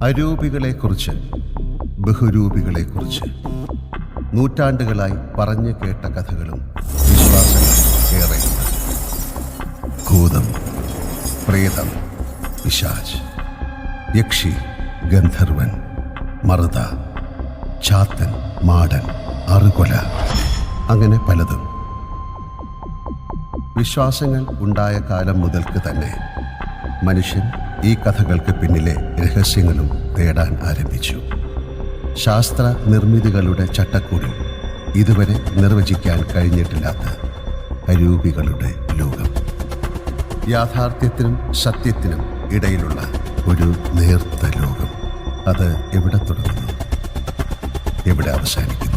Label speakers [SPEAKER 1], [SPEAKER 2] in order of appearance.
[SPEAKER 1] അരൂപികളെക്കുറിച്ച്, ബഹുരൂപികളെക്കുറിച്ച് നൂറ്റാണ്ടുകളായി പറഞ്ഞു കേട്ട കഥകളും വിശ്വാസങ്ങളും ഏറെയുണ്ട്. ഭൂതം, പ്രേതം, പിശാച്, യക്ഷി, ഗന്ധർവൻ, മറുത, ചാത്തൻ, മാടൻ, അറുകൊല, അങ്ങനെ പലതും. വിശ്വാസങ്ങൾ ഉണ്ടായ കാലം മുതൽക്ക് തന്നെ മനുഷ്യൻ ഈ കഥകൾക്ക് പിന്നിലെ രഹസ്യങ്ങളും തേടാൻ ആരംഭിച്ചു. ശാസ്ത്ര നിർമ്മിതികളുടെ ചട്ടക്കൂടിൽ ഇതുവരെ നിർവചിക്കാൻ കഴിഞ്ഞിട്ടില്ലാത്ത അരൂപികളുടെ ലോകം. യാഥാർത്ഥ്യത്തിനും സത്യത്തിനും ഇടയിലുള്ള ഒരു നേർത്ത ലോകം. അത് എവിടെ തുടങ്ങുന്നു, എവിടെ അവസാനിക്കുന്നു?